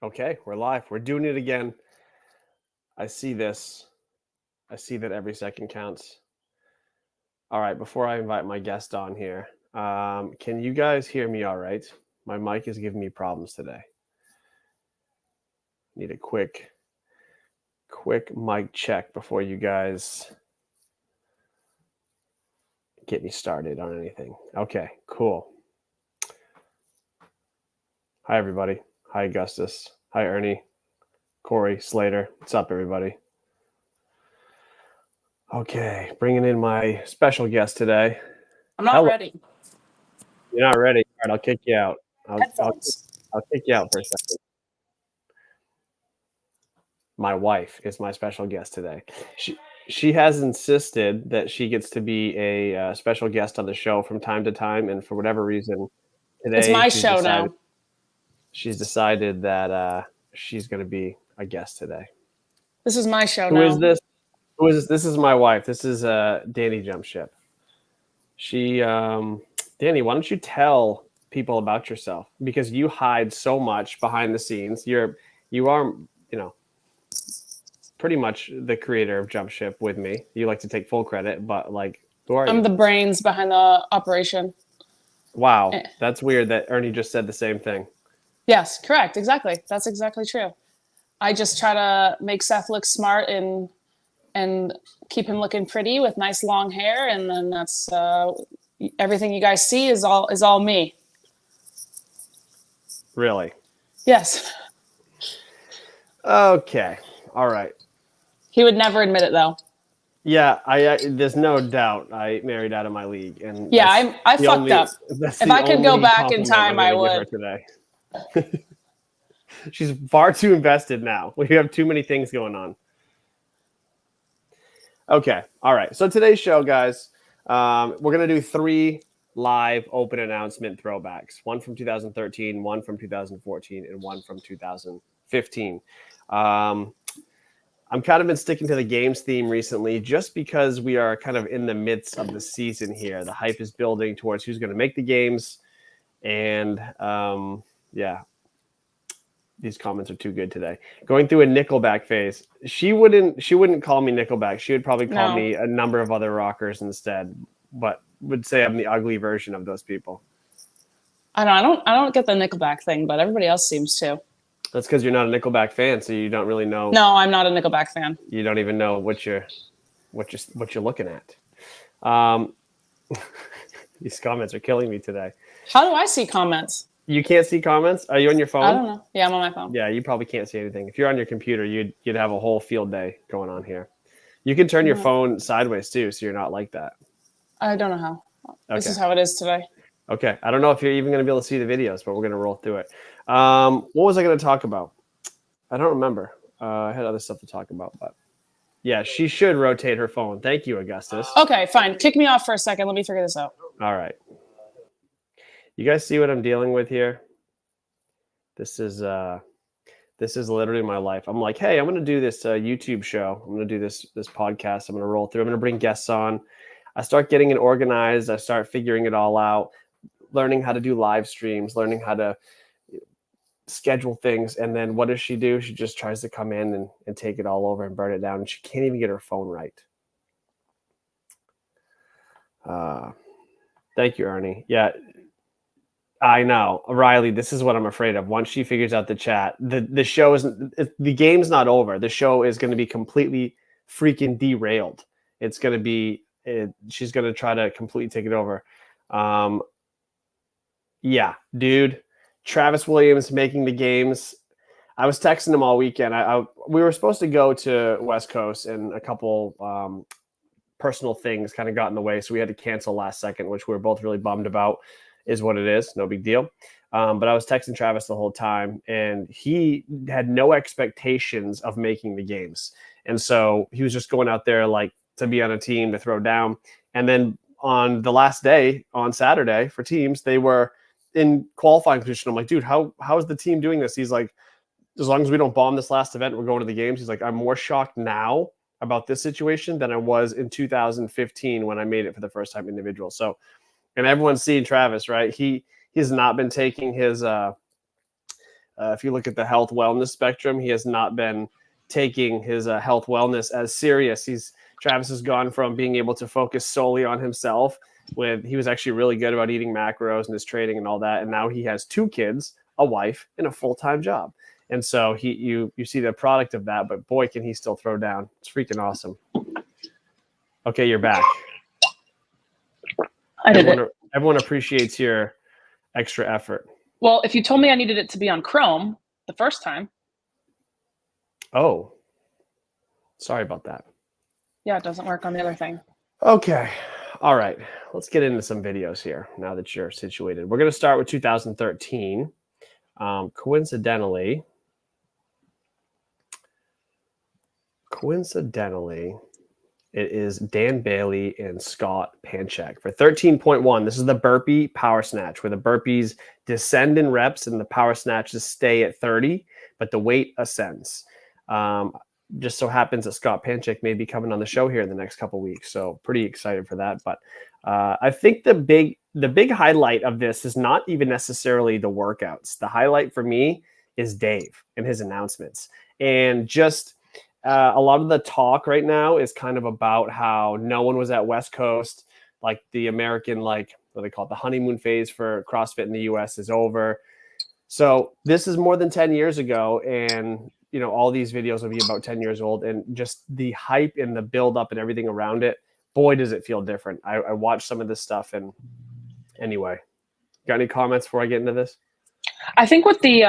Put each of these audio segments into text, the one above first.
Okay, we're live. We're doing it again. I see this. I see that every second counts. All right, before I invite my guest on here, can you guys hear me all right? My mic is giving me problems today. Need a quick mic check before you guys get me started on anything. Okay, cool. Hi, everybody. Hi, Augustus. Hi, Ernie. Corey, Slater. What's up, everybody? Okay, bringing in my special guest today. I'm not ready. You're not ready? All right, I'll kick you out. I'll kick you out for a second. My wife is my special guest today. She has insisted that she gets to be a special guest on the show from time to time, and for whatever reason, today it's my show now. She's decided that she's going to be a guest today. This is my show now. Who is this? Who is this? This is my wife. This is Dani Jump Ship. Dani, why don't you tell people about yourself? Because you hide so much behind the scenes. You are, pretty much the creator of Jump Ship with me. You like to take full credit, but like, who are you? I'm the brains behind the operation. Wow, that's weird that Ernie just said the same thing. Yes, correct. Exactly. That's exactly true. I just try to make Seth look smart and keep him looking pretty with nice long hair, and then that's everything you guys see is all me. Really? Yes. Okay. All right. He would never admit it, though. Yeah, there's no doubt I married out of my league, and yeah, I fucked up. If I could go back in time, I would. Today. She's far too invested now. We have too many things going on. Okay, all right. So today's show, guys, we're gonna do 3 live open announcement throwbacks: one from 2013, one from 2014, and one from 2015. I'm kind of been sticking to the games theme recently just because we are kind of in the midst of the season here. The hype is building towards who's going to make the games. And these comments are too good today. Going through a Nickelback phase. She wouldn't call me Nickelback. She would probably call me a number of other rockers instead, but would say I'm the ugly version of those people. I don't get the Nickelback thing, but everybody else seems to. That's because you're not a Nickelback fan, so you don't really know. No, I'm not a Nickelback fan. You don't even know what you're looking at. These comments are killing me today. How do I see comments? You can't see comments? Are you on your phone? I don't know. Yeah, I'm on my phone. Yeah, you probably can't see anything. If you're on your computer, you'd have a whole field day going on here. You can turn your phone sideways too, so you're not like that. I don't know how. Okay. This is how it is today. Okay. I don't know if you're even going to be able to see the videos, but we're going to roll through it. What was I going to talk about? I don't remember. I had other stuff to talk about, but yeah, she should rotate her phone. Thank you, Augustus. Okay, fine. Kick me off for a second. Let me figure this out. All right. You guys see what I'm dealing with here? This is literally my life. I'm like, hey, I'm going to do this YouTube show. I'm going to do this podcast. I'm going to roll through. I'm going to bring guests on. I start getting it organized. I start figuring it all out, learning how to do live streams, learning how to schedule things. And then what does she do? She just tries to come in and take it all over and burn it down. And she can't even get her phone right. Thank you, Ernie. Yeah, I know. Riley, this is what I'm afraid of. Once she figures out the chat, the show isn't, the game's not over. The show is going to be completely freaking derailed. It's going to be, she's going to try to completely take it over. Yeah, dude. Travis Williams making the games. I was texting him all weekend. We were supposed to go to West Coast, and a couple personal things kind of got in the way, so we had to cancel last second, which we were both really bummed about. Is what it is. No big deal. But I was texting Travis the whole time, and he had no expectations of making the games. And so he was just going out there like to be on a team to throw down. And then on the last day, on Saturday for teams, they were in qualifying position. I'm like, dude, how is the team doing this? He's like, as long as we don't bomb this last event, we're going to the games. He's like, I'm more shocked now about this situation than I was in 2015 when I made it for the first time individual. So, and everyone's seen Travis, right? He has not been taking his If you look at the health wellness spectrum, he has not been taking his health wellness as serious. Travis has gone from being able to focus solely on himself he was actually really good about eating macros and his training and all that. And now he has 2 kids, a wife, and a full-time job. And so you see the product of that, but boy, can he still throw down. It's freaking awesome. Okay, you're back. Everyone appreciates your extra effort. Well, if you told me I needed it to be on Chrome the first time. Oh, sorry about that. Yeah, it doesn't work on the other thing. Okay. All right. Let's get into some videos here now that you're situated. We're going to start with 2013. Coincidentally, it is Dan Bailey and Scott Panchak for 13.1. This is the burpee power snatch, where the burpees descend in reps and the power snatches stay at 30, but the weight ascends. Just so happens that Scott Panchak may be coming on the show here in the next couple of weeks, so pretty excited for that. But I think the big highlight of this is not even necessarily the workouts. The highlight for me is Dave and his announcements, and just a lot of the talk right now is kind of about how no one was at West Coast, like the American, like what they call it, the honeymoon phase for CrossFit in the US is over. So this is more than 10 years ago, and all these videos will be about 10 years old, and just the hype and the build up and everything around it. Boy, does it feel different. I watched some of this stuff, and anyway, got any comments before I get into this? I think the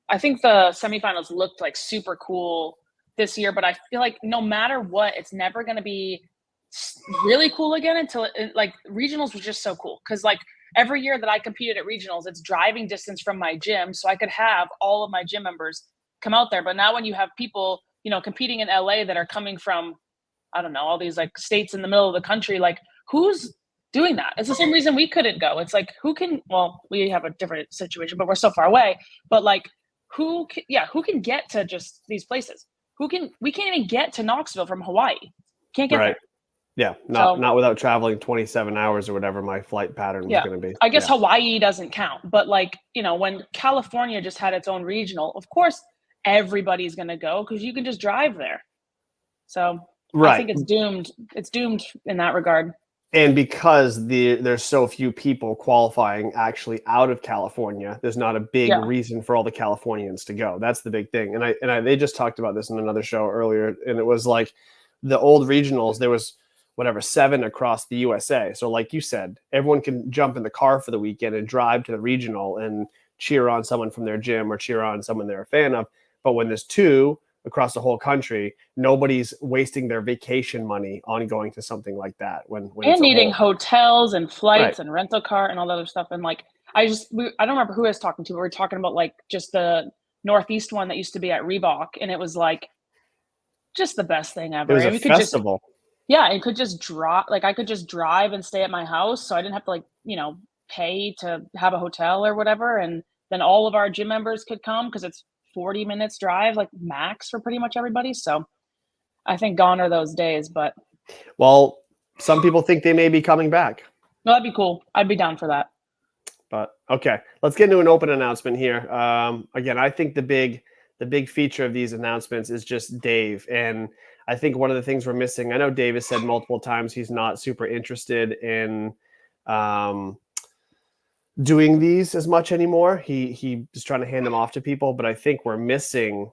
semifinals looked like super cool this year, but I feel like no matter what, it's never going to be really cool again until regionals was just so cool. Cause like every year that I competed at regionals, it's driving distance from my gym. So I could have all of my gym members come out there. But now when you have people, competing in LA that are coming from, I don't know, all these like states in the middle of the country, like who's doing that? It's the same reason we couldn't go. It's like, we have a different situation, but we're so far away, but like who can get to just these places? We can't even get to Knoxville from Hawaii. Can't get there. Yeah, not without traveling 27 hours or whatever my flight pattern was going to be. I guess Hawaii doesn't count, but like, when California just had its own regional, of course everybody's going to go because you can just drive there. So I think it's doomed. It's doomed in that regard. And because there's so few people qualifying actually out of California, there's not a big reason for all the Californians to go. That's the big thing. And they just talked about this in another show earlier, and it was like the old regionals, there was 7 across the USA. So like you said, everyone can jump in the car for the weekend and drive to the regional and cheer on someone from their gym or cheer on someone they're a fan of. But when there's 2 across the whole country, nobody's wasting their vacation money on going to something like that. When needing hotels and flights and rental car and all that other stuff. And like, I don't remember who I was talking to. We were talking about like just the Northeast one that used to be at Reebok. And it was like just the best thing ever. It was a festival. It could just drive. Like I could just drive and stay at my house. So I didn't have to pay to have a hotel or whatever. And then all of our gym members could come because it's 40 minutes drive, like max for pretty much everybody. So I think gone are those days, but. Well, some people think they may be coming back. No, that'd be cool. I'd be down for that. But okay, let's get into an open announcement here. Again, I think the big feature of these announcements is just Dave. And I think one of the things we're missing, I know Dave has said multiple times he's not super interested in doing these as much anymore. He is trying to hand them off to people, but I think we're missing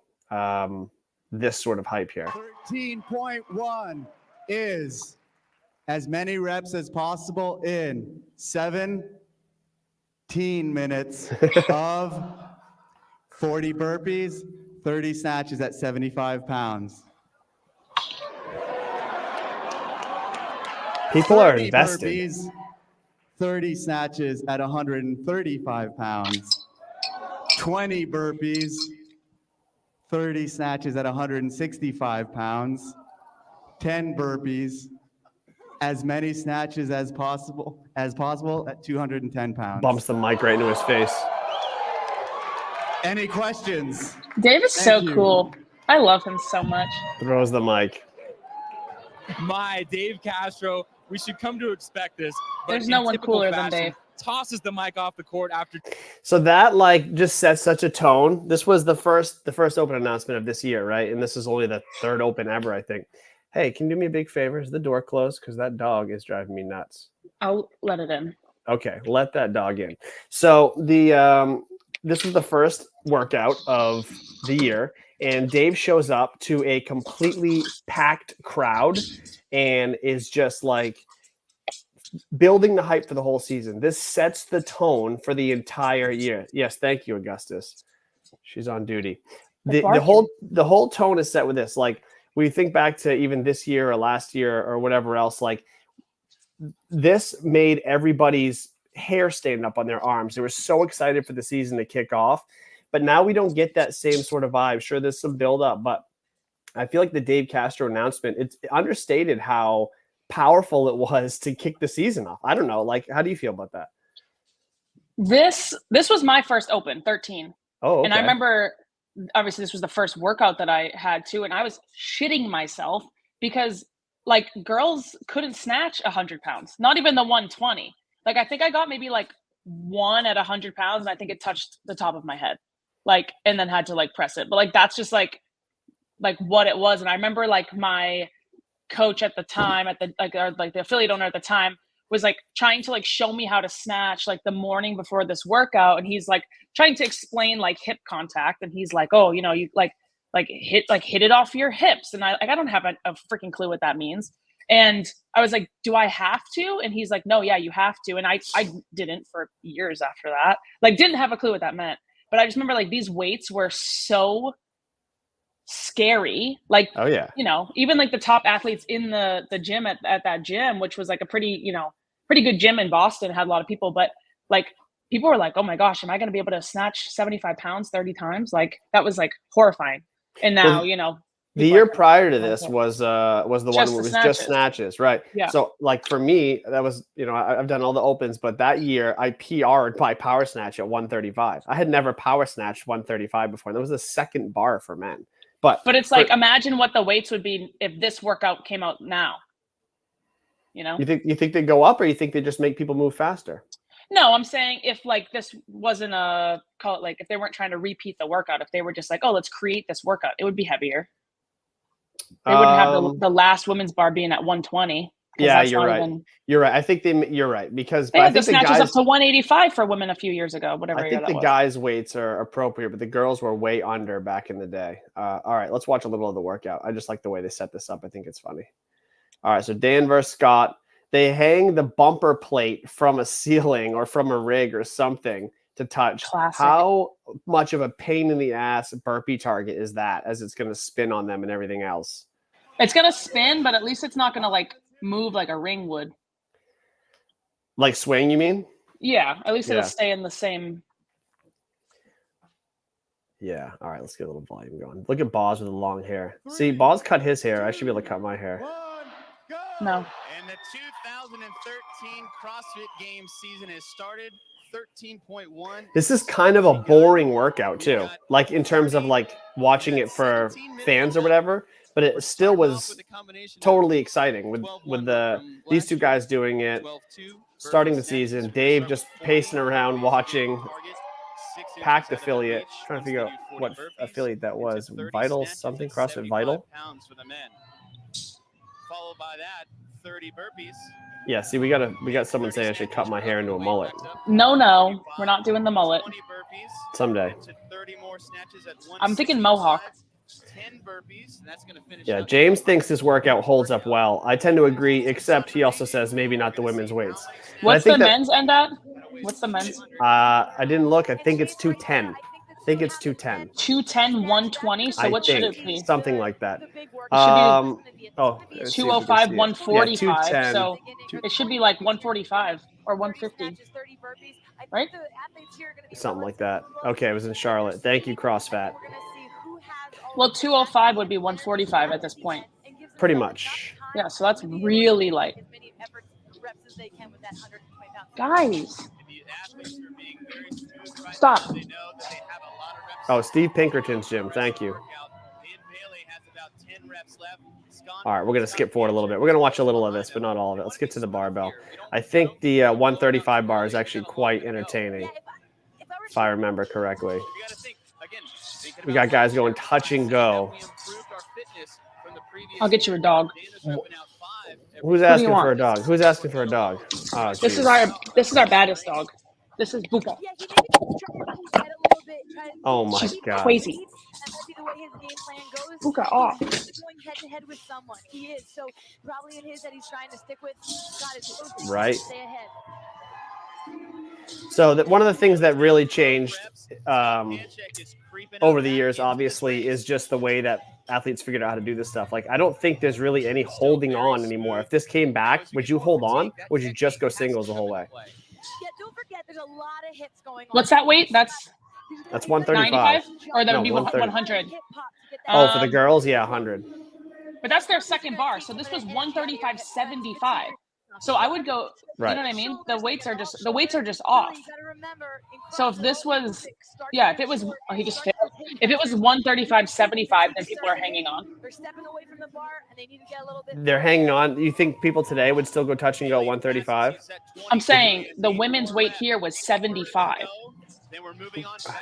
this sort of hype here. 13.1 is as many reps as possible in 17 minutes of 40 burpees, 30 snatches at 75 pounds. People are invested. Burpees, 30 snatches at 135 pounds. 20 burpees, 30 snatches at 165 pounds. 10 burpees, as many snatches as possible at 210 pounds. Bumps the mic right into his face. Any questions? Dave is so cool. I love him so much. Throws the mic. My Dave Castro, we should come to expect this. There's no one cooler than Dave. tosses the mic off the court after. So that like just sets such a tone. This was the first open announcement of this year, right? And this is only the third open ever, I think. Hey, can you do me a big favor? Is the door closed? Because that dog is driving me nuts. I'll let it in. Okay, let that dog in. So this was the first workout of the year, and Dave shows up to a completely packed crowd and is just like building the hype for the whole season. This sets the tone for the entire year. Yes, thank you, Augustus. She's on duty. The whole tone is set with this. Like when you think back to even this year or last year or whatever else, like this made everybody's hair stand up on their arms. They were so excited for the season to kick off. But now we don't get that same sort of vibe. Sure, there's some build up, but I feel like the Dave Castro announcement, it's understated how powerful it was to kick the season off. I don't know. Like, how do you feel about that? This was my first open, 13. Oh, okay. And I remember, obviously, this was the first workout that I had too. And I was shitting myself because like girls couldn't snatch 100 pounds, not even the 120. Like, I think I got maybe like one at 100 pounds and I think it touched the top of my head, like, and then had to like press it. But like, that's just like what it was. And I remember like my coach at the time the affiliate owner at the time was like trying to like show me how to snatch like the morning before this workout. And he's like trying to explain like hip contact. And he's like, oh, you know, you like hit it off your hips. And I don't have a freaking clue what that means. And I was like, do I have to? And he's like, no, yeah, you have to. And I didn't for years after that, like didn't have a clue what that meant. But I just remember like these weights were so scary. Like, oh yeah, you know, even like the top athletes in the gym at that gym, which was like a pretty good gym in Boston, had a lot of people, but like people were like, oh my gosh, am I going to be able to snatch 75 pounds 30 times? Like that was like horrifying. And now, well, you know, the year prior to this was the one where it was snatches. just snatches, right? Yeah. So like for me, that was, you know, I've done all the opens, but that year I PR'd my power snatch at 135. I had never power snatched 135 before. That was the second bar for men. But it's like, imagine what the weights would be if this workout came out now. You know, you think they go up, or you think they just make people move faster? No, I'm saying if like this wasn't call it like if they weren't trying to repeat the workout, if they were just like, oh, let's create this workout, it would be heavier. They wouldn't have the last women's bar being at 120. Yeah, you're right. You're right. I think you're right, because they had the snatches up to 185 for women a few years ago. Whatever. I think the guys' weights are appropriate, but the girls were way under back in the day. All right, let's watch a little of the workout. I just like the way they set this up. I think it's funny. All right, so Dan versus Scott. They hang the bumper plate from a ceiling or from a rig or something to touch. Classic. How much of a pain in the ass burpee target is that, as it's going to spin on them and everything else? It's going to spin, but at least it's not going to like move like a ring would. Like swing, you mean? Yeah, at least it'll stay in the same. Yeah. All right, let's get a little volume going. Look at Boz with the long hair. See, Boz cut his hair. I should be able to cut my hair. No. And the 2013 CrossFit Games season has started. 13.1. This is kind of a boring workout too, like in terms of like watching it for fans or whatever. But it still was totally exciting with these two guys doing it, starting the season. Dave just pacing around watching. Packed affiliate. Trying to figure out what affiliate that was. Vital something? CrossFit Vital? Followed by that, 30 burpees. Yeah, see, we got someone saying I should cut my hair into a mullet. No, we're not doing the mullet. Someday. I'm thinking mohawk. 10 burpees, and that's going to finish. Yeah, James thinks this workout holds up well. I tend to agree, except he also says maybe not the women's weights. What's the men's end at? What's the men's? I didn't look. I think it's 210. I think it's 210. 210, 120. So what should it be? Something like that. 205, 145. Yeah, so it should be like 145 or 150. Right? Something like that. Okay, it was in Charlotte. Thank you, CrossFit. Well, 205 would be 145 at this point. Pretty much. Yeah, so that's really light. Guys. Stop. Oh, Steve Pinkerton's gym. Thank you. All right, we're going to skip forward a little bit. We're going to watch a little of this, but not all of it. Let's get to the barbell. I think the 135 bar is actually quite entertaining, if I remember correctly. We got guys going touch and go. I'll get you a dog. Who's asking for a dog? Who's asking for a dog? Oh, This is our baddest dog. This is Buka. Oh my She's God. crazy. Buka off. Going head to head with someone. He is. So probably in his that he's trying to stick with. Scott is open. Right. Stay ahead. So one of the things that really changed over the years, obviously, is just the way that athletes figured out how to do this stuff. Like, I don't think there's really any holding on anymore. If this came back, would you hold on? Or would you just go singles the whole way? Yeah, don't forget there's a lot of hits going on. What's that weight? That's 135. 95? Or that No, would be 130. 100. Oh, for the girls, yeah, 100. But that's their second bar. So this was 135.75. So I would go, Right. you know what I mean? The weights are just off. So if this was, yeah, if it was, oh, he just failed. If it was 135.75, then people are hanging on. They're stepping away from the bar and they need to get a little bit. They're hanging on. You think people today would still go touch and go 135? I'm saying the women's weight here was 75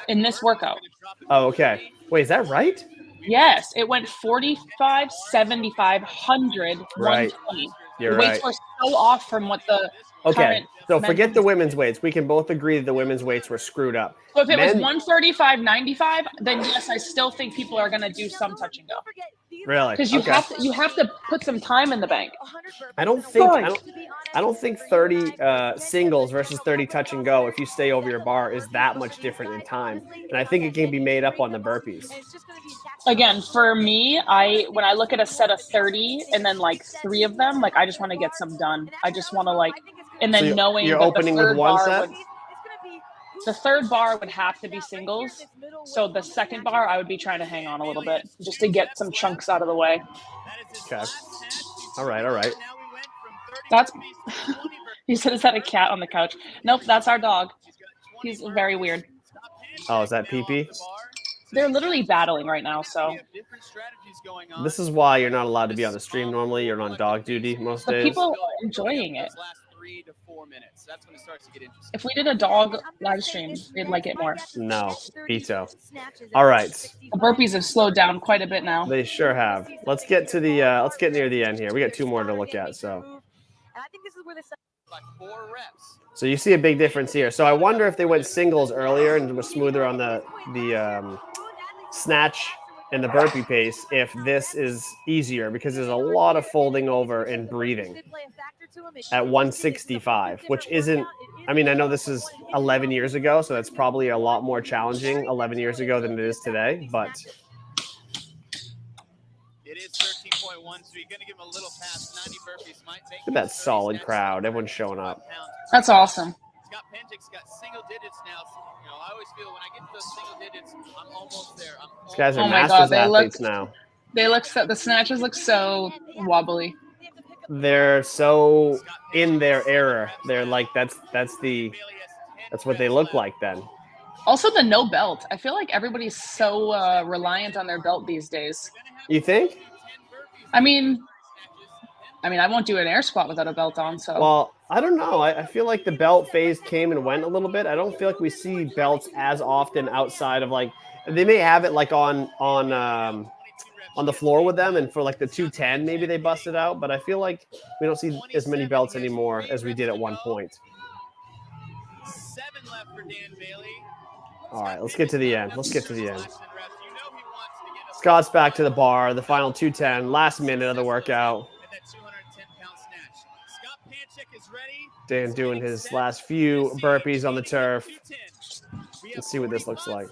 in this workout. Oh, okay. Wait, is that right? Yes, it went 45, 75, 100, Right. 120. You're The weights right. were so off from what the Okay, current so men's- forget the women's weights. We can both agree that the women's weights were screwed up. So if it was Men- 135.95, then yes, I still think people are going to do some touch and go. Really? Because you Okay. have to put some time in the bank. I don't think 30 singles versus 30 touch and go, if you stay over your bar, is that much different in time. And I think it can be made up on the burpees. Again, for me, when I look at a set of 30 and then like 3 of them, like I just want to get some done. I just want to like, and then So knowing you're that opening the with third one bar set? the third bar would have to be singles. So the second bar, I would be trying to hang on a little bit just to get some chunks out of the way. Okay. All right. That's, he said, is that a cat on the couch? Nope, that's our dog. He's very weird. Oh, is that pee-pee? They're literally battling right now, so. This is why you're not allowed to be on the stream normally. You're on dog duty most The days. people are enjoying it. If we did a dog live stream, they'd like it more. No, veto. All right. The burpees have slowed down quite a bit now. They sure have. Let's get to the let's get near the end here. We got 2 more to look at. So you see a big difference here. So I wonder if they went singles earlier and was smoother on the snatch and the burpee pace, if this is easier, because there's a lot of folding over and breathing at 165, which isn't, I mean, I know this is 11 years ago, so that's probably a lot more challenging 11 years ago than it is today, but It is 13.1, so you're going to give him a little pass. 90 burpees might make look at that solid crowd. Everyone's showing up. That's awesome. Scott Pentic's got single digits now. You know, I always feel when I get to those single digits, I'm almost there. These guys are Oh my masters God, they athletes look- now. They look so, the snatches look so wobbly. They're so in their era. They're like, that's what they look like then. Also, the no belt. I feel like everybody's so reliant on their belt these days. You think? I mean, I won't do an air squat without a belt on. So Well, I don't know. I feel like the belt phase came and went a little bit. I don't feel like we see belts as often outside of like, they may have it like on the floor with them, and for like the 210 maybe they bust it out, but I feel like we don't see as many belts anymore as we did at one point. 7 left for Dan Bailey. All right, let's get to the end. Scott's back to the bar, the final 210, last minute of the workout. Dan doing his last few burpees on the turf. Let's see what this looks like.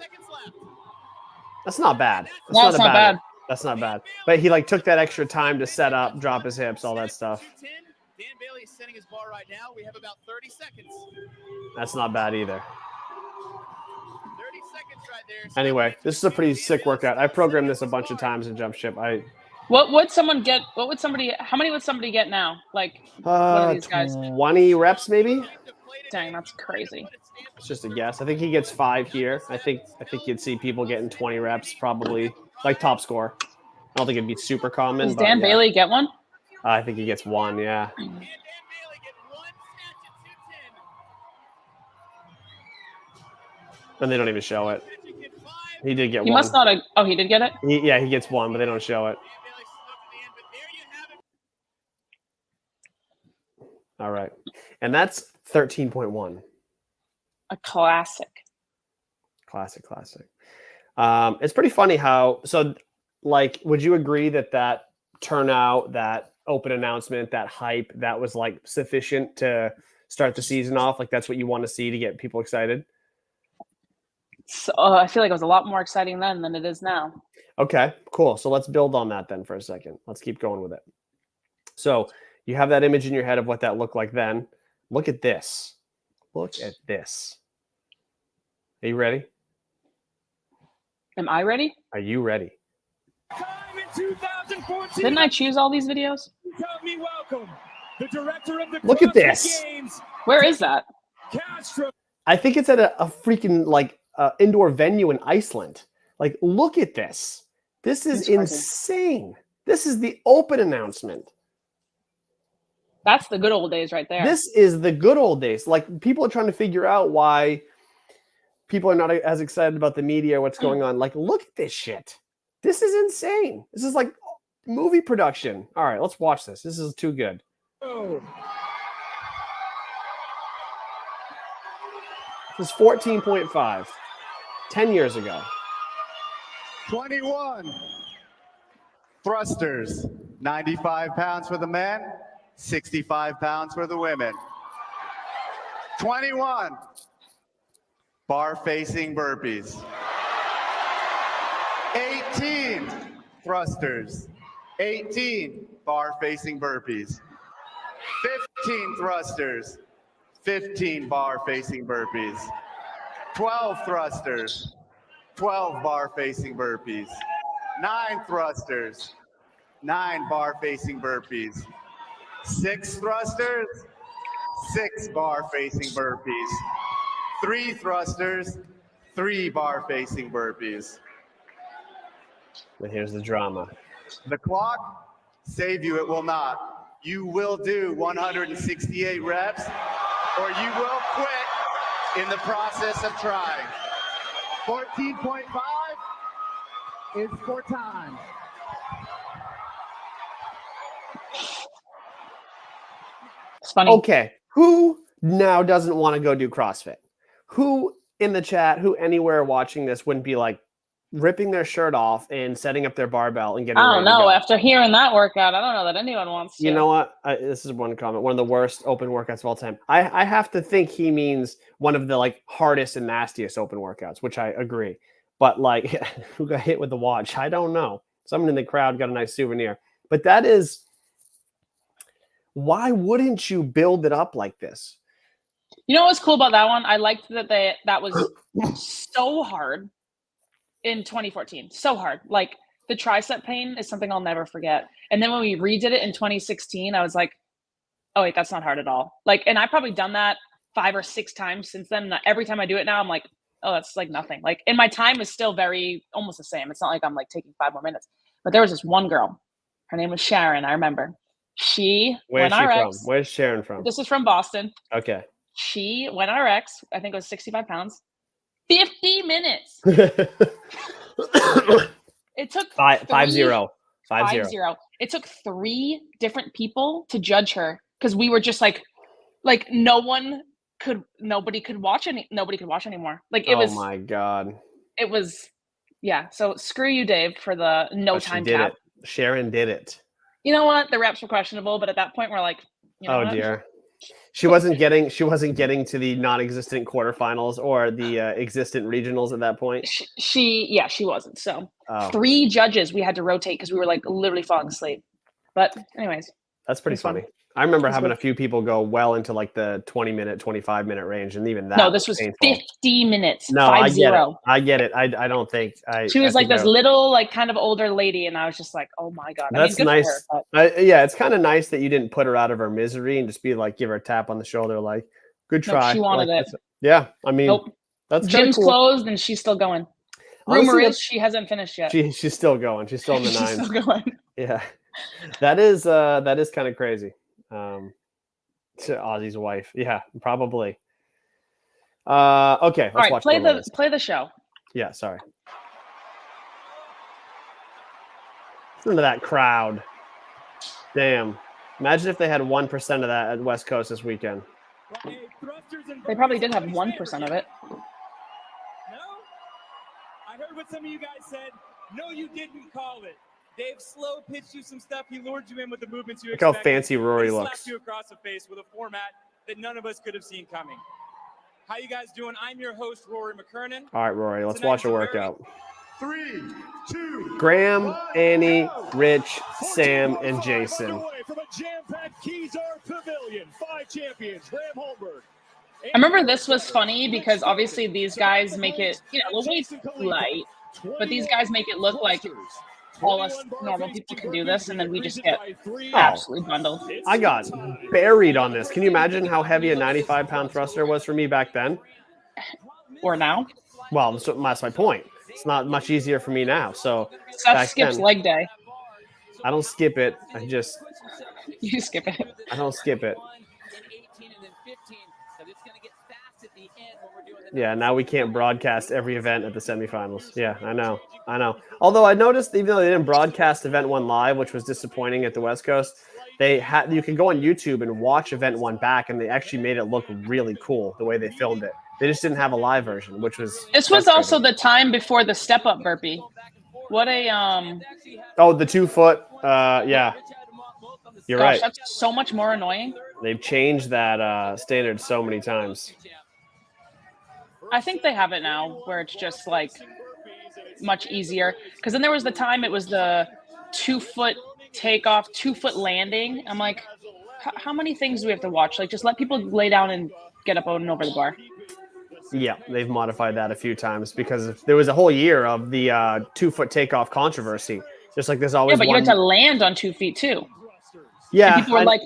That's not bad. That's not bad. That's not bad. But he like took that extra time to set up, drop his hips, all that stuff. Dan Bailey is setting his bar right now. We have about 30 seconds. That's not bad either. 30 seconds right there. Anyway, this is a pretty sick workout. I programmed this a bunch of times in Jump Ship. what would someone get? How many would somebody get now? Like, one of these guys? 20 reps maybe. Dang, that's crazy. It's just a guess. I think he gets 5 here. I think you'd see people getting 20 reps probably, like top score. I don't think it'd be super common. Does but Dan yeah. Bailey get one? I think he gets one. Yeah. And Dan Bailey get one snatch at 210. And they don't even show it. Patrick get 5. He did get He one. must not have. Oh, he did get it? Yeah, he gets one, but they don't show it. Dan Bailey snuck at the end, but there you have it. All right. And that's 13.1. A classic. Classic. It's pretty funny how, so like, would you agree that turnout, that open announcement, that hype, that was like sufficient to start the season off? Like, that's what you want to see to get people excited? So, I feel like it was a lot more exciting then than it is now. Okay, cool. So let's build on that then for a second. Let's keep going with it. So you have that image in your head of what that looked like then. Look at this. Look at this. Are you ready? Am I ready? Are you ready? Time in 2014. Didn't I choose all these videos? Help me welcome the director of the Look at CrossFit this. Games, Where is that? Castro. I think it's at a freaking like indoor venue in Iceland. Like, look at this. This is It's crazy. insane. This is the open announcement. That's the good old days right there. This is the good old days. Like, people are trying to figure out why people are not as excited about the media, what's going on. Like, look at this shit. This is insane. This is like movie production. All right, let's watch this. This is too good. This is 14.5. 10 years ago. 21 thrusters, 95 pounds for the men, 65 pounds for the women. 21 bar-facing burpees. 18 thrusters, 18 bar-facing burpees. 15 thrusters, 15 bar-facing burpees. 12 thrusters, 12 bar-facing burpees. 9 thrusters, 9 bar-facing burpees. 6 thrusters, 6 bar-facing burpees. 3 thrusters, 3 bar-facing burpees. And here's the drama. The clock, save you, it will not. You will do 168 reps, or you will quit in the process of trying. 14.5 is for time. It's funny. Okay, who now doesn't want to go do CrossFit? Who in the chat, who anywhere watching this wouldn't be like ripping their shirt off and setting up their barbell and getting I ready don't to know. go? After hearing that workout, I don't know that anyone wants to. You know what? This is one comment. One of the worst open workouts of all time. I have to think he means one of the like hardest and nastiest open workouts, which I agree. But like, who got hit with the watch? I don't know. Someone in the crowd got a nice souvenir. But that is, why wouldn't you build it up like this? You know what's cool about that one? I liked that that was so hard in 2014. So hard. Like, the tricep pain is something I'll never forget. And then when we redid it in 2016, I was like, oh wait, that's not hard at all. Like, and I've probably done that 5 or 6 times since then. Every time I do it now, I'm like, oh, that's like nothing. Like, and my time is still very almost the same. It's not like I'm like taking 5 more minutes. But there was this one girl. Her name was Sharon. I remember. She Where's went she from? RX. Where's Sharon from? This is from Boston. Okay. She went RX. I think it was 65 pounds. 50 minutes. It took 5-0. It took 3 different people to judge her because we were just like nobody could watch anymore. Like, it was, oh my God. it was, yeah. So screw you, Dave, for the no But she time did cap. it. Sharon did it. You know what? The reps were questionable, but at that point we're like, you know Oh what? dear. She wasn't getting to the non-existent quarterfinals or the existent regionals at that point. She wasn't. So Oh, 3 judges we had to rotate because we were like literally falling asleep. But anyways, that's pretty It's fun. funny. I remember It's having good. a few people go well into like the 20-minute, 25-minute range, and even that. no, this was painful. 50 minutes. No, 5-0. I get it. I don't think She was I like think this little, like, kind of older lady, and I was just like, "Oh my God!" That's good nice. For her, but Yeah, it's kind of nice that you didn't put her out of her misery and just be like, give her a tap on the shoulder, like, good Nope, try. she wanted Like, it. Yeah, I mean, Nope. that's kind of Gym's cool. closed, and she's still going. Rumor Honestly, is she hasn't finished yet. she's still going. She's still in the She's nines. still going. Yeah, that is kind of crazy. To Ozzy's wife, yeah, probably. Okay, All let's right, watch play the show. Yeah, sorry. Listen to that crowd. Damn. Imagine if they had 1% of that at West Coast this weekend. They probably did have 1% of it. No? I heard what some of you guys said. No, you didn't call it. Dave slow pitched you some stuff. He lured you in with the movements you Look how expected. fancy Rory He looks. slapped you across the face with a format that none of us could have seen coming. How you guys doing? I'm your host, Rory McKernan. All right, Rory, let's Tonight's watch a a workout. 3, 2, Graham, 1, Annie, go. Rich, Sam, and Jason. Underway from a jam-packed Kezar Pavilion. 5 champions, Graham Holberg. I remember this was funny because obviously these guys make it, the weight's light, but these guys make it look like all us normal people can do this, and then we just get absolutely bundled. I got buried on this. Can you imagine how heavy a 95-pound thruster was for me back then? Or now. Well, that's my point. It's not much easier for me now. So Seth back skips then, leg day. I don't skip it. You skip it. I don't skip it. Yeah, now we can't broadcast every event at the semifinals. Yeah, I know. Although I noticed, even though they didn't broadcast Event 1 live, which was disappointing at the West Coast, you can go on YouTube and watch Event 1 back, and they actually made it look really cool the way they filmed it. They just didn't have a live version, which was This was also the time before the step up burpee. What a Oh, the 2 foot. Yeah. You're right. That's so much more annoying. They've changed that standard so many times. I think they have it now where it's just like much easier. Because then there was the time it was the 2 foot takeoff, 2 foot landing. I'm like, how many things do we have to watch? Like, just let people lay down and get up and over the bar. Yeah, they've modified that a few times because there was a whole year of the 2 foot takeoff controversy. Just like there's always but you had to land on 2 feet too. Yeah, and people were like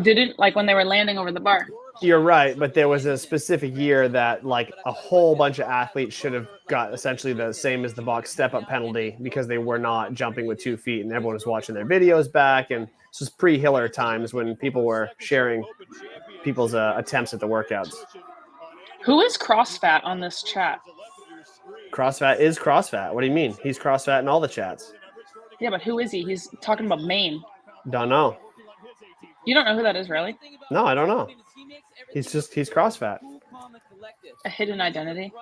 didn't like when they were landing over the bar. You're right, but there was a specific year that like a whole bunch of athletes should have got essentially the same as the box step up penalty because they were not jumping with 2 feet, and everyone was watching their videos back. And this was pre-Hiller times when people were sharing people's attempts at the workouts. Who is CrossFat on this chat? CrossFat is CrossFat. What do you mean? He's CrossFat in all the chats. Yeah, but who is he? He's talking about Maine. Don't know. You don't know who that is, really? No, I don't know. He's CrossFat. A hidden identity.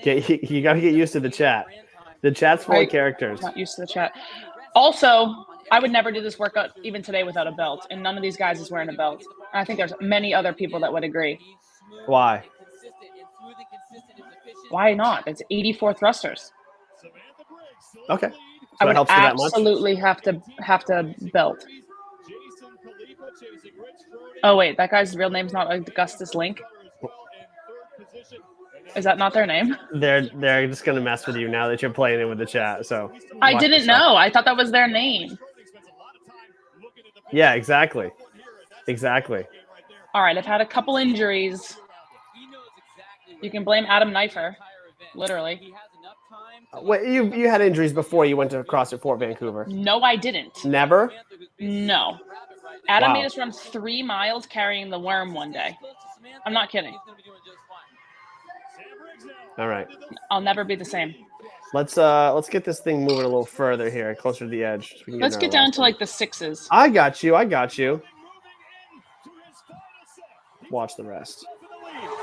You got to get used to the chat. The chat's full of characters. Not used to the chat. Also, I would never do this workout even today without a belt, and none of these guys is wearing a belt. And I think there's many other people that would agree. Why? Why not? It's 84 thrusters. Okay. So I would helps you that much? absolutely have to belt. Oh wait, that guy's real name's not Augustus Link. Is that not their name? They're just gonna mess with you now that you're playing it with the chat. So I didn't know. I thought that was their name. Yeah, exactly. All right, I've had a couple injuries. You can blame Adam Knifer, literally. Wait, you had injuries before you went to CrossFit Fort Vancouver? No, I didn't. Never? No. Adam Wow. made us run 3 miles carrying the worm one day. I'm not kidding. All right. I'll never be the same. Let's get this thing moving a little further here, closer to the edge. So we can Let's in get our down last to one. like the 6s. I got you. Watch the rest.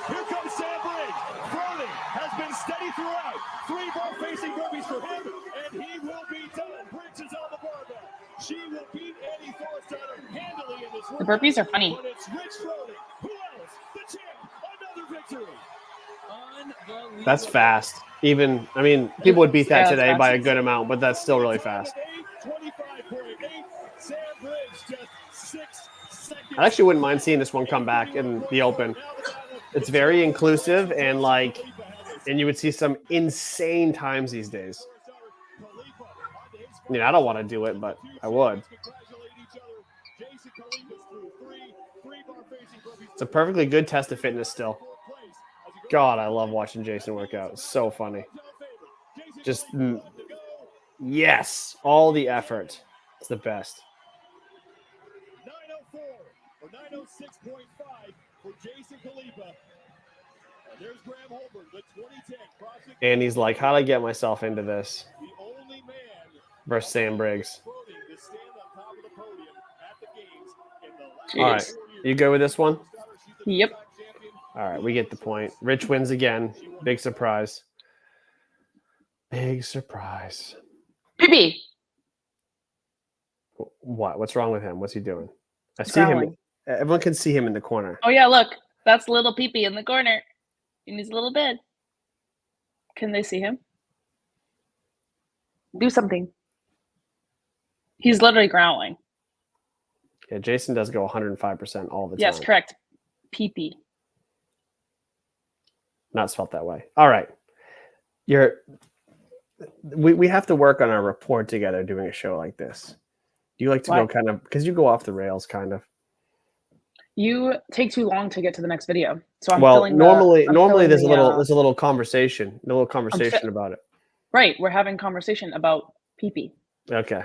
Here comes Sam Briggs. Floating has been steady throughout. 3 bar facing burpees for him, and he will be done. Briggs is on the barbell. She will beat Annie Thorsteiner handily in this The burpees are funny. But it's Rich floating. Who else? The champ. Another victory. That's fast. People would beat that Yeah, today that's by a fast. good amount, but that's still really fast. 25.8. Sam Briggs just 6 seconds. I actually wouldn't mind seeing this one come back in the open. It's very inclusive and you would see some insane times these days. I don't want to do it, but I would. It's a perfectly good test of fitness still. God, I love watching Jason work out. It's so funny. Just yes, all the effort. It's the best. 904 or 906.5 for Jason Khalipa. And there's Graham Holbert, the 2010 CrossFit. And he's like, how'd I get myself into this? The only man Versus Sam Briggs. to stand on top of the podium at the games in the last All right, you good with this one? Yep. All right, we get the point. Rich wins again. Big surprise. Big surprise. Pee-pee. What? What's wrong with him? What's he doing? I see Growling. him. Everyone can see him in the corner. Oh yeah, look. That's little pee-pee in the corner. In his little bed. Can they see him? Do something. He's literally growling. Yeah, Jason does go 105% all the time. Yes, correct. Pee-pee. Not spelled that way. All right. We have to work on our rapport together doing a show like this. Do you like to Why? go kind of, because you go off the rails kind of. You take too long to get to the next video. So I'm Well, filling normally filling there's the, a little conversation, about it. Right, we're having conversation about pee-pee. Okay.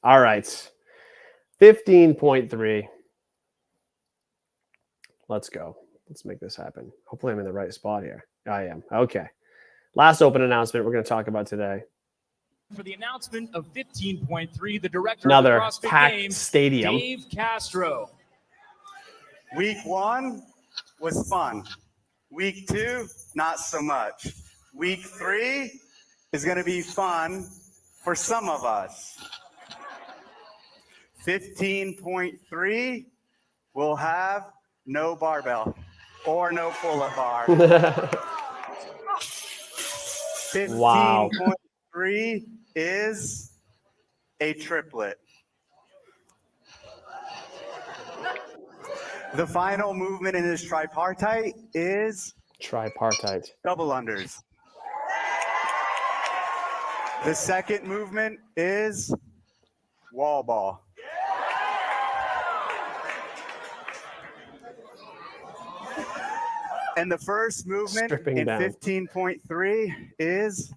All right. 15.3. Let's go. Let's make this happen. Hopefully I'm in the right spot here. I am. Okay. Last open announcement we're going to talk about today. For the announcement of 15.3, the director Another of the CrossFit packed Games, stadium. Dave Castro. Week 1 was fun. Week 2, not so much. Week 3 is going to be fun for some of us. 15.3 will have no barbell or no pull-up bar. Wow. 15.3 is a triplet. The final movement in this tripartite is Tripartite. double unders. The second movement is wall ball. And the first movement Stripping in down. 15.3 is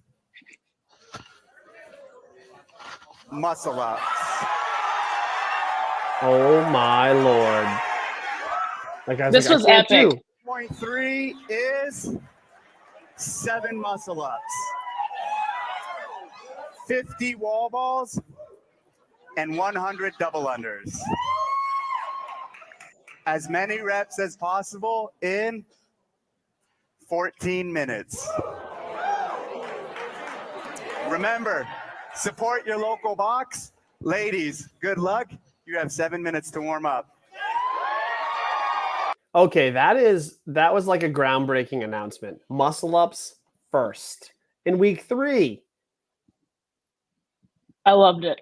muscle ups. Oh my Lord. Like I was This like, was I can't epic. do. 0.3 is 7 muscle ups, 50 wall balls, and 100 double unders. As many reps as possible in 14 minutes. Remember, support your local box. Ladies, good luck. You have 7 minutes to warm up. Okay, that was like a groundbreaking announcement. Muscle ups first in week 3. I loved it.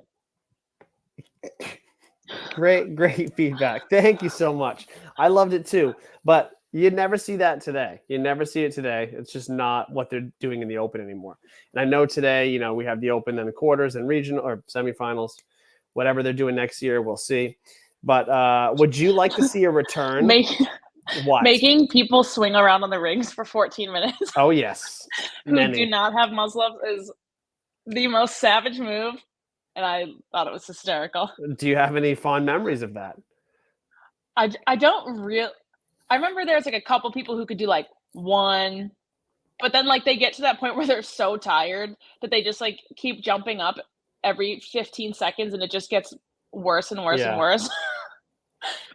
Great feedback. Thank you so much. I loved it too. But you never see that today. You never see it today. It's just not what they're doing in the Open anymore. And I know today, we have the Open and the quarters and regional or semifinals, whatever they're doing next year, we'll see. But would you like to see a return? What? Making people swing around on the rings for 14 minutes Oh yes. who do not have muscle ups is the most savage move. And I thought it was hysterical. Do you have any fond memories of that? I don't really. I remember there's like a couple people who could do like one, but then like they get to that point where they're so tired that they just like keep jumping up every 15 seconds and it just gets worse and worse and worse.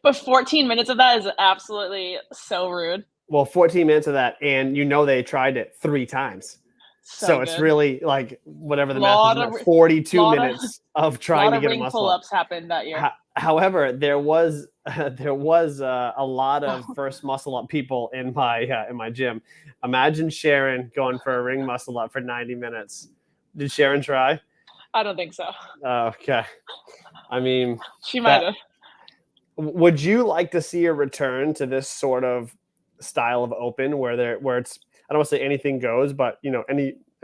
But 14 minutes of that is absolutely so rude. Well, 14 minutes of that, and they tried it 3 times. So it's good. really like whatever the math is, 42 minutes of trying to get a muscle pull-ups happened that year. However, there was a lot of first muscle up people in my gym. Imagine Sharon going for a ring muscle up for 90 minutes. Did Sharon try? I don't think so. Okay. I mean, she might have. Would you like to see a return to this sort of style of Open where it's, I don't want to say anything goes, but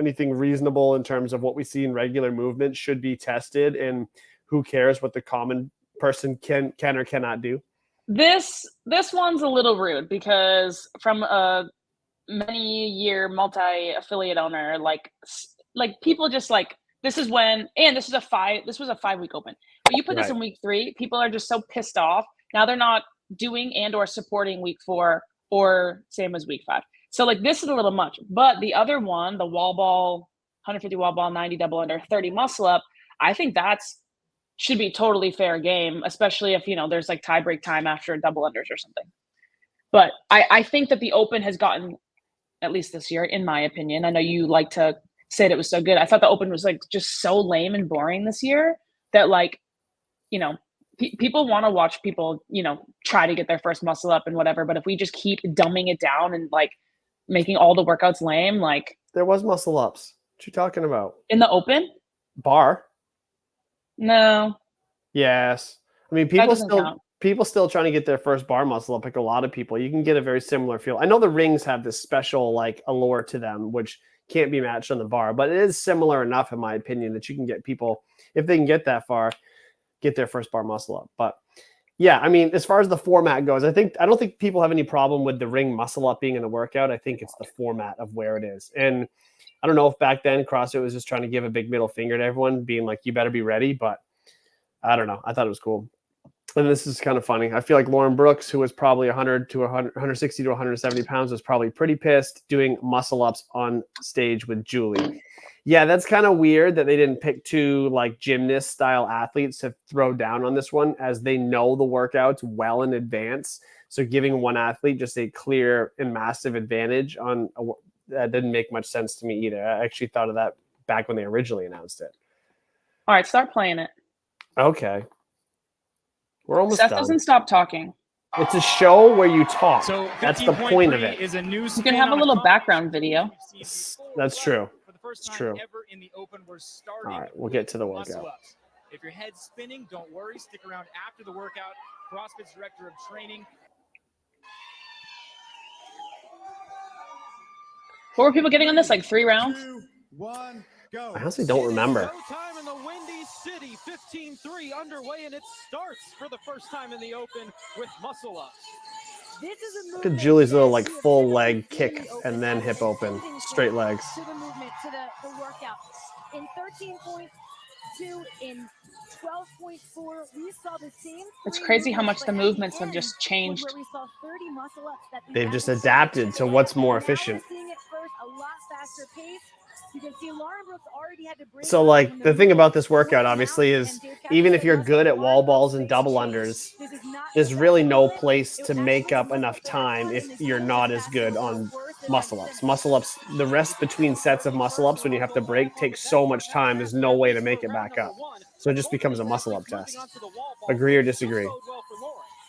anything reasonable in terms of what we see in regular movement should be tested, and who cares what the common person can or cannot do? This one's a little rude because from a many-year multi-affiliate owner, like like people just like this is when, and this was a 5-week open. But you put this Right. in week 3, people are just so pissed off. Now they're not doing and or supporting week 4 or same as week 5. So like this is a little much. But the other one, the wall ball, 150 wall ball, 90 double under, 30 muscle up, I think that's should be totally fair game, especially if, you know, there's like tie break time after double unders or something. But I think that the open has gotten, at least this year, in my opinion, I know you like to say it was so good. I thought the open was like just so lame and boring this year that like, you know, people want to watch people, you know, try to get their first muscle up and whatever. But if we just keep dumbing it down and like making all the workouts lame, like There was muscle ups. What you talking about? in the open, Bar? no, Yes. I mean, that doesn't count. people still trying to get their first bar muscle up. Like a lot of people, you can get a very similar feel. I know the rings have this special like allure to them, which can't be matched on the bar, but it is similar enough, in my opinion, that you can get people, if they can get that far, get their first bar muscle up. But yeah, I mean, as far as the format goes, I don't think people have any problem with the ring muscle up being in the workout. I think it's the format of where it is. And I don't know if back then CrossFit was just trying to give a big middle finger to everyone, being like, you better be ready. But I don't know. I thought it was cool. And this is kind of funny. I feel like Lauren Brooks, who was probably 160 to 170 pounds, was probably pretty pissed doing muscle ups on stage with Julie. Yeah, that's kind of weird that they didn't pick 2 like gymnast style athletes to throw down on this one, as they know the workouts well in advance. So giving one athlete just a clear and massive advantage on that didn't make much sense to me either. I actually thought of that back when they originally announced it. All right, start playing it. Okay. We're almost Seth done. doesn't stop talking. It's a show where you talk. So That's the point of 15.3 it. is a new You can spin have a on little competition background video. we've seen before, That's but true. For the first It's time true. ever in the open, we're starting. All right, we'll get to the with muscle workout. ups. If your head's spinning, don't worry. Stick around after the workout. CrossFit's director of training. What were people getting on this? Like 3 rounds? 2, 1, go. I honestly don't remember. Showtime in the Windy City, 15-3 underway, and it starts for the first time in the open with muscle ups. This is a Look at movement Julie's little that like we have full typically leg seen kick in the open and then as hip a open, starting straight point legs. to the movement, to the workout. In 13.2, in 12.4, we saw the same. It's 3 crazy how movements, much but the at movements have end just was changed. where we saw 30 muscle ups that the They've just athletes adapted to what's more Now we're efficient. seeing it first, a lot faster pace. You can see Lauren Brooks already had to break So out like from the thing about this movement workout now, obviously and is Dave Kessler even if said you're muscle good at Lauren wall Brooks balls and face double change. unders, This is not there's the really best no movement. place It to actually make was up muscle enough for that time one, if and the you're heat was not the as good fastest, so on worse than muscle that ups. finish. Muscle ups, the rest between sets of muscle ups when you have to break takes so much time, there's no way to make it back up. So it just becomes a muscle up test. Agree or disagree?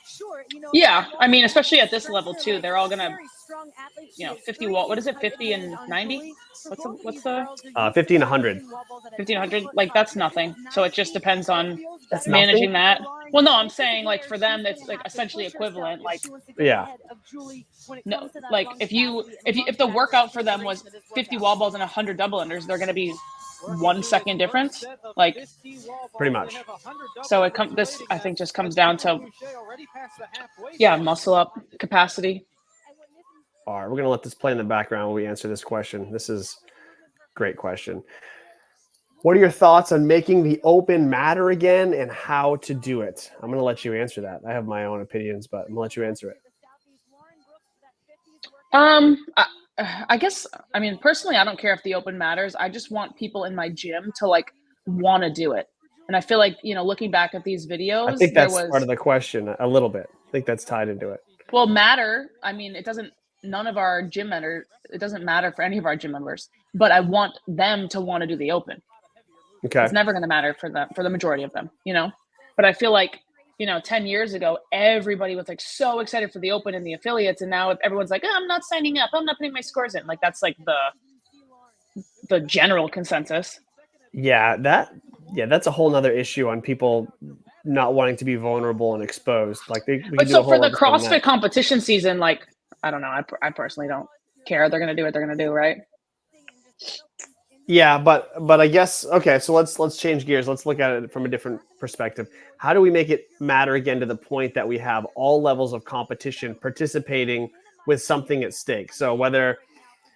Sure, you know, Yeah, I mean, Lauren especially at this stretched level her too, legs. they're all gonna, Very strong athlete. you She know, is 50 wall. What is it? great 50 advantage and on 90? Julie. For What's both of what's these the girls, they're used 50 to and 100. practicing wall balls at a 1500? 10-foot Like that's top. This is nothing. So it just 9 feet. depends on It feels That's better. managing nothing? that. Lauren, Well, no, I'm this is saying like where for them, she's that's gonna like have to essentially push herself equivalent. if Like she wants to get Yeah. ahead of Julie when it no, comes to that like lung if you capacity and the if the lung workout for capacity them and was duration of this 50 workout. wall balls and 100 double unders, they're gonna be 1 second difference. Like Pretty much. so it this I think just comes down to yeah, muscle up capacity. All right, we're gonna let this play in the background while we answer this question. This is a great question. What are your thoughts on making the open matter again and how to do it? I'm going to let you answer that. I have my own opinions, but I'm going to let you answer it. I guess, I mean, personally, I don't care if the open matters. I just want people in my gym to like want to do it. And I feel like, you know, looking back at these videos, I think there that's was part of the question a little bit. I think that's tied into it. well, matter. I mean, it doesn't, none of our gym members, it doesn't matter for any of our gym members, but I want them to want to do the open. Okay. It's never going to matter for them, for the majority of them, you know, but I feel like, you know, 10 years ago, everybody was like so excited for the open and the affiliates. And now everyone's like, oh, I'm not signing up. I'm not putting my scores in. Like, that's like the general consensus. Yeah, that's a whole nother issue on people not wanting to be vulnerable and exposed. Like but so for the CrossFit competition season, like, I don't know. I personally don't care. They're going to do what they're going to do. Right. Yeah, but I guess okay. So let's change gears. Let's look at it from a different perspective. How do we make it matter again to the point that we have all levels of competition participating with something at stake? So whether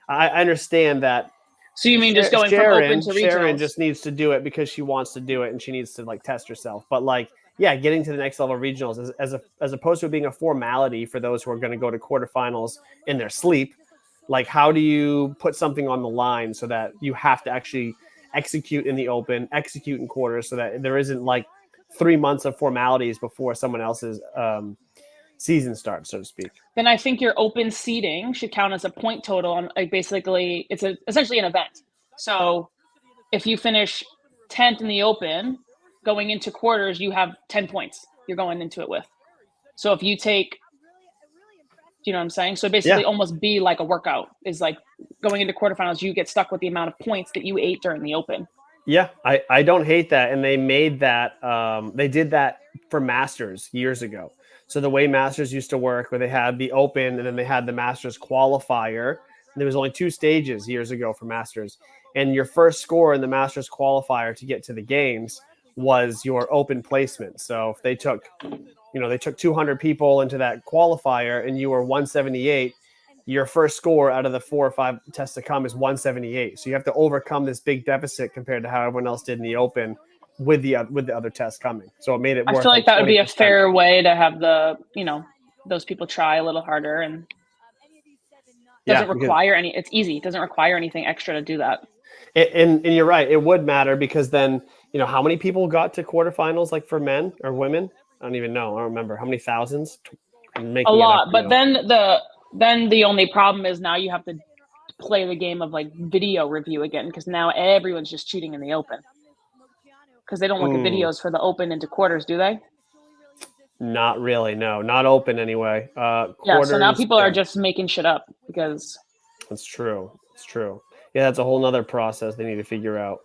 I understand that So you mean just going from open to regionals? Sharon just needs to do it because she wants to do it and she needs to like test herself. But like, yeah, getting to the next level of regionals as opposed to it being a formality for those who are going to go to quarterfinals in their sleep. Like, how do you put something on the line so that you have to actually execute in the open, execute in quarters, so that there isn't like 3 months of formalities before someone else's season starts, so to speak? Then I think your open seeding should count as a point total on, like, basically it's essentially an event. So if you finish 10th in the open going into quarters, you have 10 points you're going into it with. So if you take, you know what I'm saying? So basically almost be like a workout, is like going into quarterfinals, you get stuck with the amount of points that you ate during the open. Yeah, I don't hate that. And they made that, they did that for Masters years ago. So the way Masters used to work, where they had the open and then they had the Masters qualifier. There was only 2 stages years ago for Masters. And your first score in the Masters qualifier to get to the games was your open placement. So if they took, they took 200 people into that qualifier and you were 178, your first score out of the 4 or 5 tests to come is 178. So you have to overcome this big deficit compared to how everyone else did in the open with the other tests coming. So it made it worth. I feel like that would be a fair way to have those people try a little harder, and doesn't require any. It's easy. It doesn't require anything extra to do that. And you're right. It would matter because then, how many people got to quarterfinals, like for men or women? I don't even know. I don't remember how many thousands. A lot. But then the only problem is now you have to play the game of like video review again, because now everyone's just cheating in the open. Because they don't look at videos for the open into quarters, do they? Not really, no. Not open anyway. So now people are just making shit up because... That's true. It's true. Yeah, that's a whole nother process they need to figure out.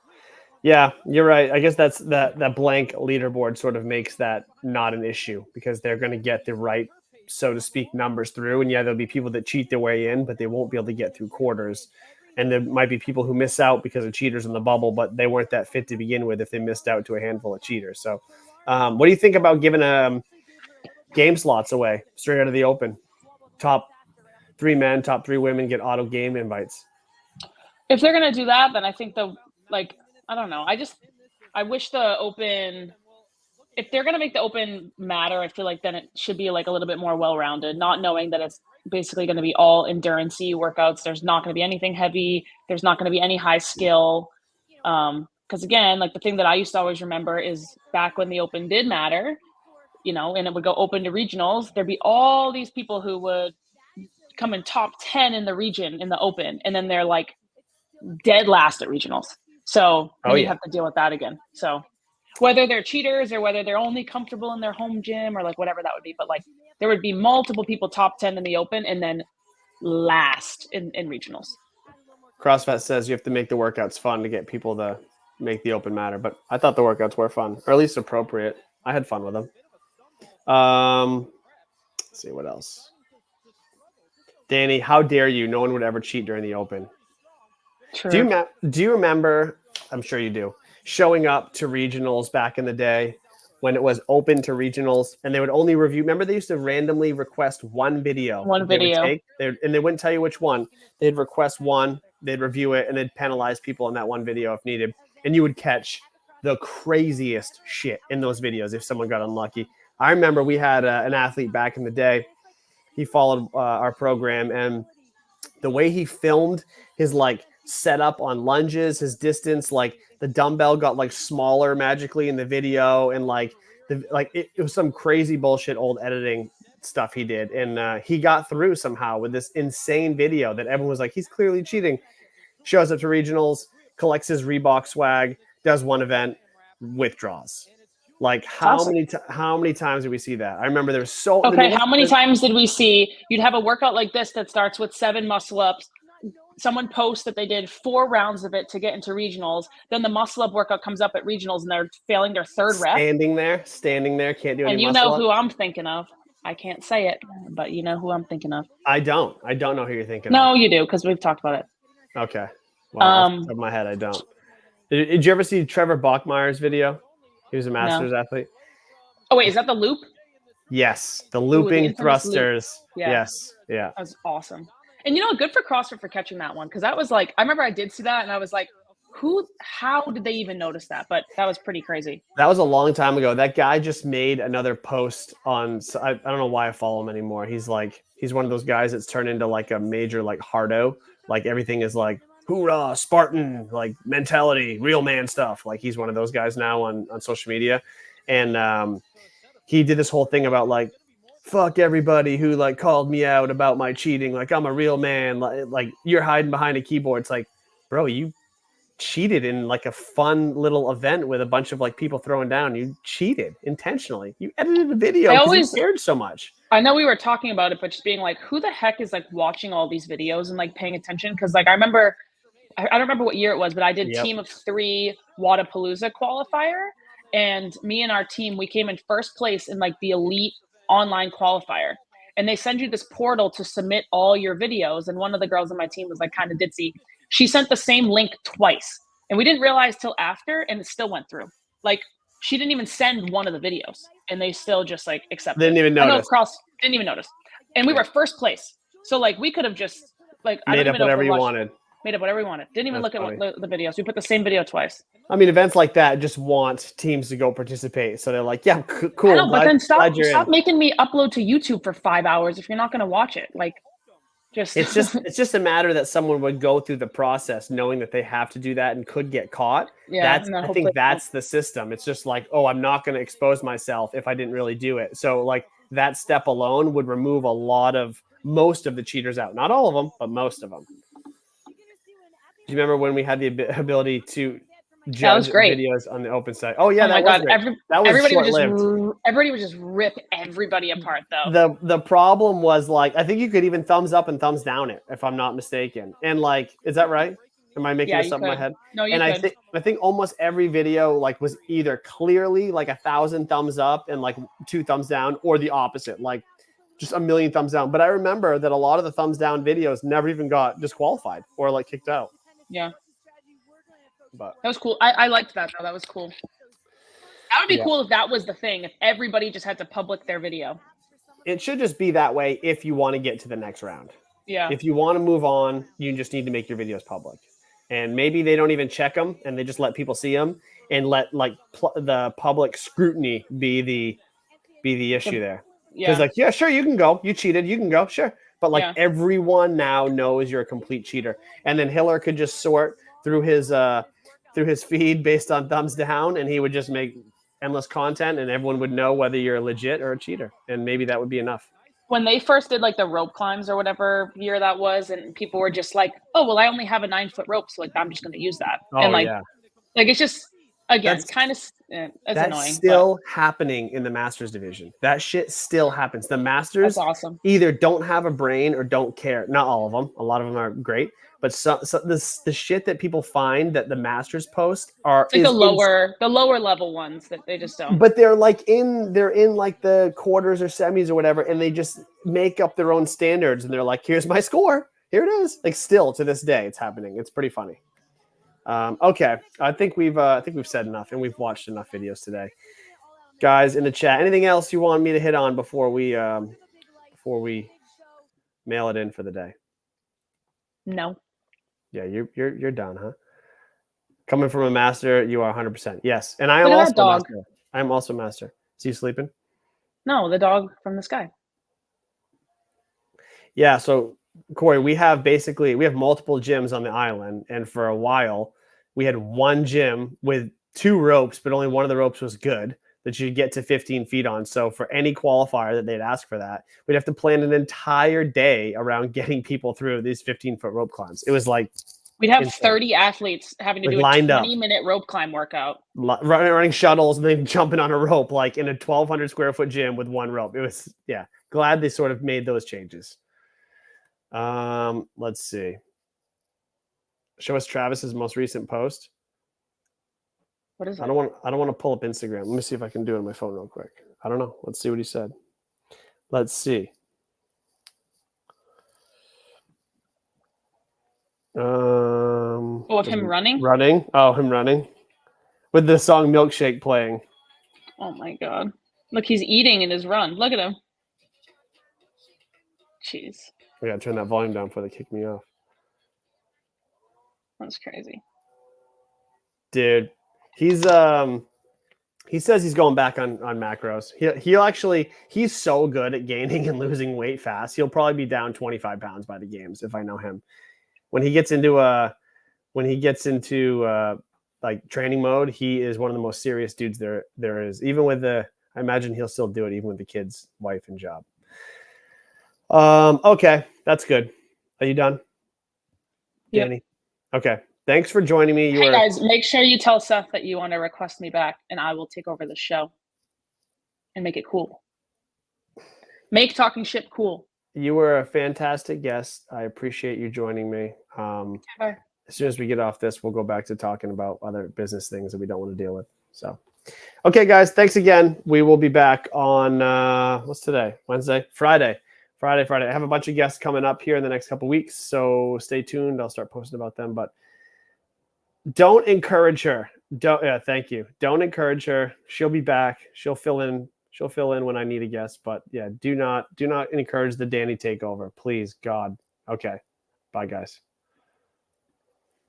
Yeah, you're right. I guess that's that blank leaderboard sort of makes that not an issue because they're going to get the right, so to speak, numbers through. And yeah, there'll be people that cheat their way in, but they won't be able to get through quarters. And there might be people who miss out because of cheaters in the bubble, but they weren't that fit to begin with if they missed out to a handful of cheaters. So what do you think about giving game slots away straight out of the open? Top 3 men, top 3 women get auto game invites. If they're going to do that, then I think I don't know. I wish the open, if they're going to make the open matter, I feel like then it should be like a little bit more well-rounded, not knowing that it's basically going to be all endurance-y workouts. There's not going to be anything heavy. There's not going to be any high skill. Because again, like the thing that I used to always remember is back when the open did matter, and it would go open to regionals, there'd be all these people who would come in top 10 in the region in the open. And then they're like dead last at regionals. So you have to deal with that again. So whether they're cheaters or whether they're only comfortable in their home gym or like whatever that would be, but like there would be multiple people top 10 in the open and then last in regionals. CrossFit says you have to make the workouts fun to get people to make the open matter, but I thought the workouts were fun, or at least appropriate. I had fun with them. Let's see what else. Dani, how dare you? No one would ever cheat during the open. True. Do you remember, I'm sure you do, showing up to regionals back in the day when it was open to regionals and they would only review? Remember they used to randomly request one video. And they wouldn't tell you which one. They'd request one, they'd review it, and they'd penalize people in that one video if needed. And you would catch the craziest shit in those videos if someone got unlucky. I remember we had an athlete back in the day. He followed our program, and the way he filmed his like setup on lunges, his distance, like the dumbbell got like smaller magically in the video, and it was some crazy bullshit old editing stuff he did, and he got through somehow with this insane video that everyone was like, he's clearly cheating. Shows up to regionals, collects his Reebok swag, does one event, withdraws. Like how many times did we see that? I remember there was so okay. How many times did we see you'd have a workout like this that starts with 7 muscle ups? Someone posts that they did 4 rounds of it to get into regionals. Then the muscle up workout comes up at regionals and they're failing their 3rd rep. Standing there, can't do any. And you know who I'm thinking of. I can't say it, but you know who I'm thinking of. I don't know who you're thinking of. No, you do, because we've talked about it. Okay. Well, off the top of my head, I don't. Did you ever see Trevor Bachmeier's video? He was a Masters athlete. Oh, wait, is that the loop? Yes, the looping thrusters. Loop. Yeah. Yes, yeah. That was awesome. And good for CrossFit for catching that one, because that was like, I remember I did see that and I was like, how did they even notice that? But that was pretty crazy. That was a long time ago. That guy just made another post on. I don't know why I follow him anymore. He's one of those guys that's turned into like a major like hardo. Like everything is like hoorah, Spartan, like mentality, real man stuff. Like he's one of those guys now on social media, and he did this whole thing about like fuck everybody who like called me out about my cheating. Like I'm a real man. Like you're hiding behind a keyboard. It's like, bro, you cheated in like a fun little event with a bunch of like people throwing down. You cheated intentionally. You edited a video because you cared so much. I know we were talking about it, but just being like, who the heck is like watching all these videos and like paying attention? Because like I don't remember what year it was, but I did team of 3 Wadapalooza qualifier, and me and our team, we came in first place in like the elite online qualifier. And they send you this portal to submit all your videos. And one of the girls on my team was like kind of ditzy. She sent the same link twice, and we didn't realize till after, and it still went through. Like she didn't even send one of the videos, and they still just like accepted. Didn't even notice. Didn't even notice, and we were first place. So like we could have just like made up whatever you wanted. Made up whatever we wanted. Didn't even look at the videos. We put the same video twice. I mean, events like that just want teams to go participate. So they're like, yeah, cool. I know, but then stop making me upload to YouTube for 5 hours if you're not going to watch it. Like, it's just a matter that someone would go through the process knowing that they have to do that and could get caught. Yeah, I think that's the system. It's just like, oh, I'm not going to expose myself if I didn't really do it. So like that step alone would remove most of the cheaters out. Not all of them, but most of them. Do you remember when we had the ability to judge videos on the open site? Oh yeah, that was great. Everybody would just rip everybody apart though. The problem was like, I think you could even thumbs up and thumbs down it, if I'm not mistaken. And like, is that right? Am I making this up in my head? No, you could. I think almost every video like was either clearly like 1,000 thumbs up and like 2 thumbs down, or the opposite, like just 1,000,000 thumbs down. But I remember that a lot of the thumbs down videos never even got disqualified or like kicked out. Yeah. But that was cool. I liked that though. That was cool. That would be cool if that was the thing. If everybody just had to public their video. It should just be that way if you want to get to the next round. Yeah. If you want to move on, you just need to make your videos public. And maybe they don't even check them and they just let people see them and let like the public scrutiny be the issue there. Because like, yeah, sure, you can go. You cheated. You can go. Sure. But like everyone now knows you're a complete cheater. And then Hiller could just sort through his feed based on thumbs down, and he would just make endless content, and everyone would know whether you're legit or a cheater. And maybe that would be enough. When they first did like the rope climbs or whatever year that was, and people were just like, oh, well, I only have a 9-foot rope, so like I'm just going to use that. Oh, and like, yeah. Like it's just, again, it's kind of it's that's annoying. Still happening in the Masters division. That shit still happens. The Masters either don't have a brain or don't care. Not all of them. A lot of them are great. But the shit that people find that the Masters post are like the lower level ones that they just don't. But they're in like the quarters or semis or whatever, and they just make up their own standards, and they're like, here's my score. Here it is. Like still to this day, it's happening. It's pretty funny. Okay, I think we've said enough, and we've watched enough videos today, guys. In the chat, anything else you want me to hit on before we mail it in for the day? No. Yeah, you're done, huh? Coming from a master, you are 100%. Yes, and I am also a master. I am also a master. Is he sleeping? No, the dog from the sky. Yeah, so Corey, we have multiple gyms on the island, and for a while we had one gym with 2 ropes, but only one of the ropes was good that you'd get to 15 feet on. So for any qualifier that they'd ask for that, we'd have to plan an entire day around getting people through these 15-foot rope climbs. It was like we'd have insane. 30 athletes having to do a 20-minute rope climb workout, running shuttles and then jumping on a rope, like in a 1,200 square foot gym with one rope. It was glad they sort of made those changes. Let's see. Show us Travis's most recent post. What is it? I don't want to pull up Instagram. Let me see if I can do it on my phone real quick. I don't know. Let's see what he said. Let's see. Of him running? Running. Oh, him running. With the song Milkshake playing. Oh my God. Look, he's eating in his run. Look at him. Jeez. I gotta turn that volume down before they kick me off. That's crazy. Dude, he says he's going back on macros. He's so good at gaining and losing weight fast. He'll probably be down 25 pounds by the games if I know him. When he gets into like training mode, he is one of the most serious dudes there is. Even with I imagine he'll still do it even with the kids, wife, and job. Okay, that's good. Are you done, Yep. Danny? Okay. Thanks for joining me. Hey guys, make sure you tell Seth that you want to request me back, and I will take over the show and make it cool. Make talking shit cool. You were a fantastic guest. I appreciate you joining me. Bye. As soon as we get off this, we'll go back to talking about other business things that we don't want to deal with. So, okay, guys, thanks again. We will be back on what's today? Wednesday, Friday. I have a bunch of guests coming up here in the next couple weeks, so stay tuned. I'll start posting about them, but don't encourage her. Thank you. Don't encourage her. She'll be back. She'll fill in when I need a guest, but yeah, do not encourage the Dani takeover, please, God. Okay. Bye, guys.